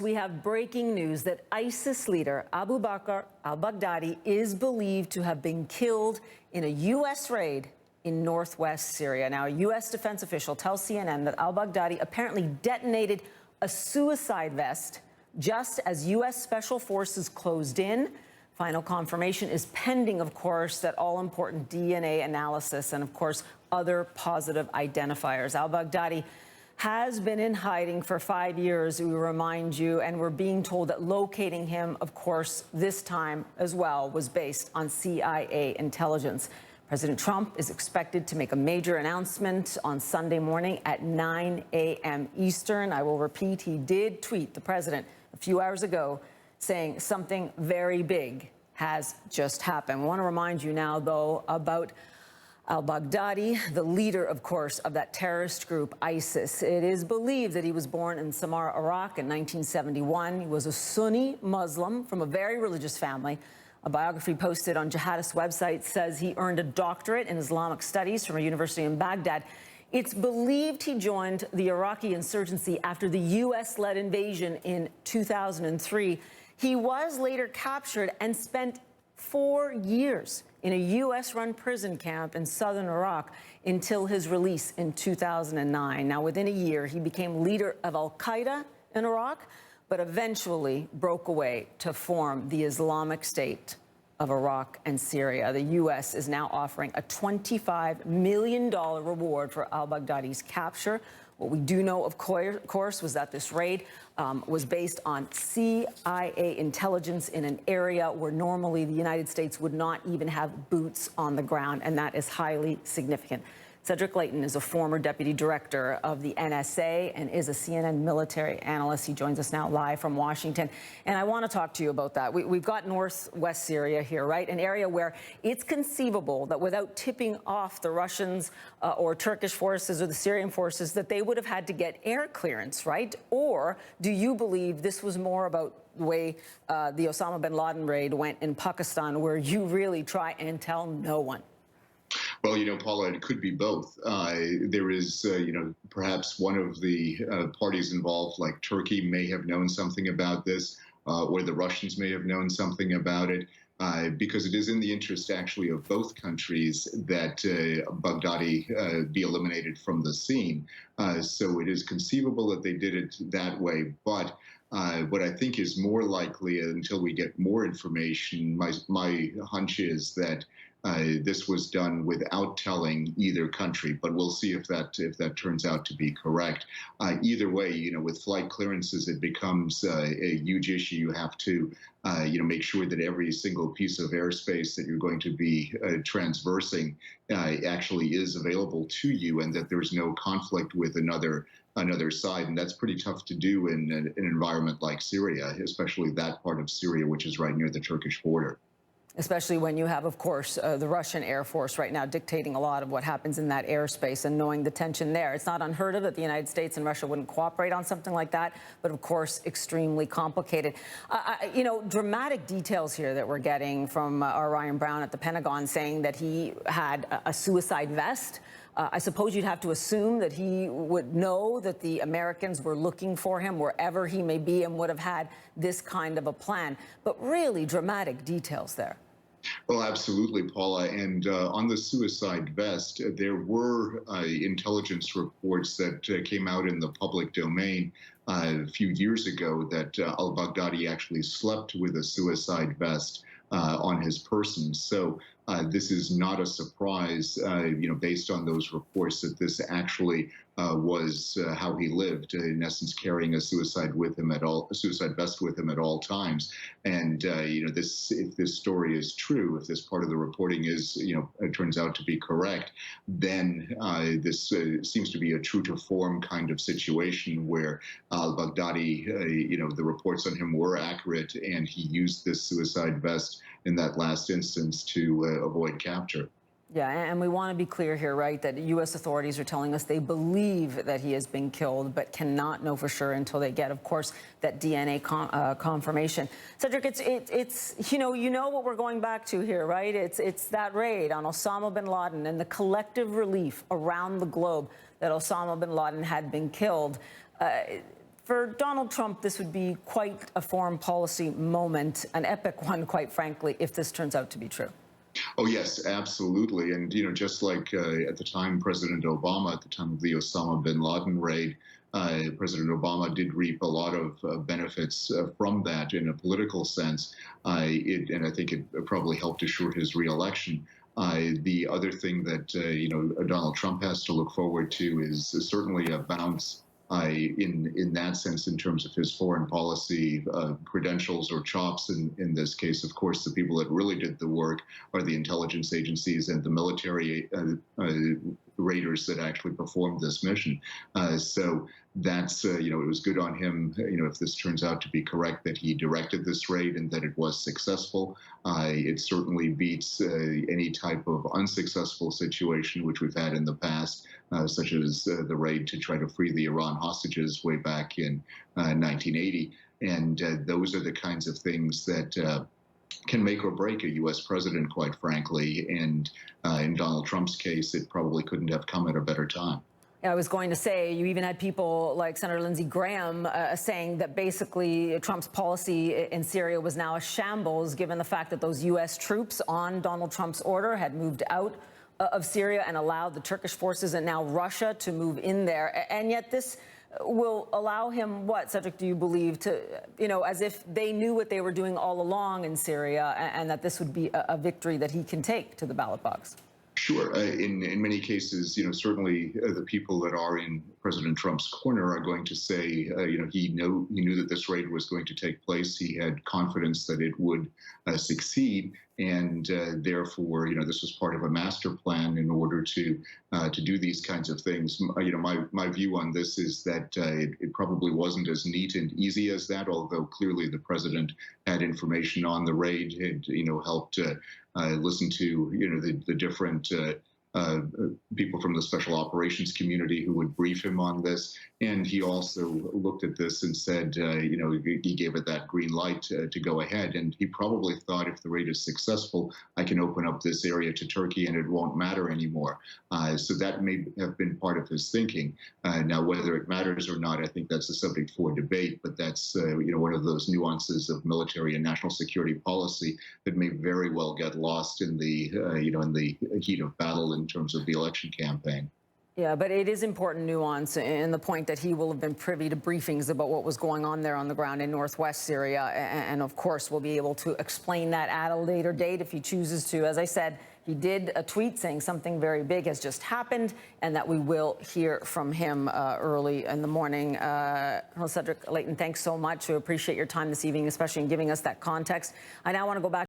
We have breaking news that ISIS leader Abu Bakr Al Baghdadi is believed to have been killed in a U.S. raid in northwest Syria. Now, a U.S. defense official tells CNN that Al Baghdadi apparently detonated a suicide vest just as U.S. special forces closed in. Final confirmation is pending, of course, that all-important DNA analysis and, of course, other positive identifiers. Al Baghdadi has been in hiding for 5 years, we remind you, and we're being told that locating him, of course, this time as well, was based on CIA intelligence. President Trump is expected to make a major announcement on Sunday morning at 9 a.m. Eastern. I will repeat, he did tweet the president a few hours ago saying something very big has just happened. We want to remind you now, though, about Al Baghdadi, the leader, of course, of that terrorist group, ISIS. It is believed that he was born in Samarra, Iraq in 1971. He was a Sunni Muslim from a very religious family. A biography posted on jihadist website says he earned a doctorate in Islamic studies from a university in Baghdad. It's believed he joined the Iraqi insurgency after the U.S.-led invasion in 2003. He was later captured and spent 4 years in a U.S.-run prison camp in southern Iraq until his release in 2009. Now, within a year, he became leader of al-Qaeda in Iraq, but eventually broke away to form the Islamic State of Iraq and Syria. The U.S. is now offering a $25 million reward for al-Baghdadi's capture. What we do know, of course, was that this raid was based on CIA intelligence in an area where normally the United States would not even have boots on the ground, and that is highly significant. Cedric Layton is a former deputy director of the NSA and is a CNN military analyst. He joins us now live from Washington. And I want to talk to you about that. We've got northwest Syria here, right? An area where it's conceivable that without tipping off the Russians or Turkish forces or the Syrian forces, that they would have had to get air clearance, right? Or do you believe this was more about the way the Osama bin Laden raid went in Pakistan, where you really try and tell no one? Well, Paula, it could be both. There is, perhaps one of the parties involved, like Turkey, may have known something about this, or the Russians may have known something about it, because it is in the interest, actually, of both countries that Baghdadi be eliminated from the scene. So it is conceivable that they did it that way. But what I think is more likely, until we get more information, my hunch is that this was done without telling either country, but we'll see if that turns out to be correct. Either way, with flight clearances, it becomes a huge issue. You have to, make sure that every single piece of airspace that you're going to be transversing actually is available to you, and that there's no conflict with another side. And that's pretty tough to do in an environment like Syria, especially that part of Syria, which is right near the Turkish border. Especially when you have, of course, the Russian Air Force right now dictating a lot of what happens in that airspace, and knowing the tension there. It's not unheard of that the United States and Russia wouldn't cooperate on something like that, but of course, extremely complicated. Dramatic details here that we're getting from our Ryan Brown at the Pentagon, saying that he had a suicide vest. I suppose you'd have to assume that he would know that the Americans were looking for him wherever he may be and would have had this kind of a plan. But really dramatic details there. Well, absolutely, Paula. And on the suicide vest, there were intelligence reports that came out in the public domain a few years ago that al-Baghdadi actually slept with a suicide vest on his person. So this is not a surprise, based on those reports, that this actually was how he lived, in essence, carrying a suicide vest with him at all times. And if this story is true, if this part of the reporting is, it turns out to be correct, then this seems to be a true to form kind of situation where al-Baghdadi, the reports on him were accurate, and he used this suicide vest in that last instance to avoid capture. Yeah, and we want to be clear here, right, that U.S. authorities are telling us they believe that he has been killed, but cannot know for sure until they get, of course, that DNA confirmation. Cedric, it's you know what we're going back to here, right? It's that raid on Osama bin Laden and the collective relief around the globe that Osama bin Laden had been killed. For Donald Trump, this would be quite a foreign policy moment, an epic one, quite frankly, if this turns out to be true. Oh, yes, absolutely. And, just like at the time, President Obama, at the time of the Osama bin Laden raid, President Obama did reap a lot of benefits from that in a political sense. And I think it probably helped assure his reelection. The other thing that, Donald Trump has to look forward to is certainly a bounce in that sense, in terms of his foreign policy credentials or chops. In this case, of course, the people that really did the work are the intelligence agencies and the military raiders that actually performed this mission. So that's, it was good on him, if this turns out to be correct, that he directed this raid and that it was successful. It certainly beats any type of unsuccessful situation which we've had in the past, such as the raid to try to free the Iran hostages way back in 1980. And those are the kinds of things that can make or break a U.S. president, quite frankly. And in Donald Trump's case, it probably couldn't have come at a better time. I was going to say, you even had people like Senator Lindsey Graham saying that basically Trump's policy in Syria was now a shambles, given the fact that those U.S. troops on Donald Trump's order had moved out of Syria and allowed the Turkish forces and now Russia to move in there. And yet this will allow him, what, Cedric, do you believe, to, as if they knew what they were doing all along in Syria, and that this would be a victory that he can take to the ballot box? Sure. In many cases, certainly the people that are in President Trump's corner are going to say, he knew that this raid was going to take place. He had confidence that it would succeed, and therefore, this was part of a master plan in order to do these kinds of things. My view on this is that it probably wasn't as neat and easy as that, although clearly the president had information on the raid, had helped listen to the different people from the special operations community who would brief him on this. And he also looked at this and said, he gave it that green light to go ahead. And he probably thought, if the raid is successful, I can open up this area to Turkey and it won't matter anymore. So that may have been part of his thinking. Now, whether it matters or not, I think that's a subject for debate. But that's, one of those nuances of military and national security policy that may very well get lost in the, in the heat of battle in terms of the election campaign. Yeah, but it is important nuance in the point that he will have been privy to briefings about what was going on there on the ground in northwest Syria. And of course, we'll be able to explain that at a later date if he chooses to. As I said, he did a tweet saying something very big has just happened and that we will hear from him early in the morning. Colonel Cedric Leighton, thanks so much. We appreciate your time this evening, especially in giving us that context. I now want to go back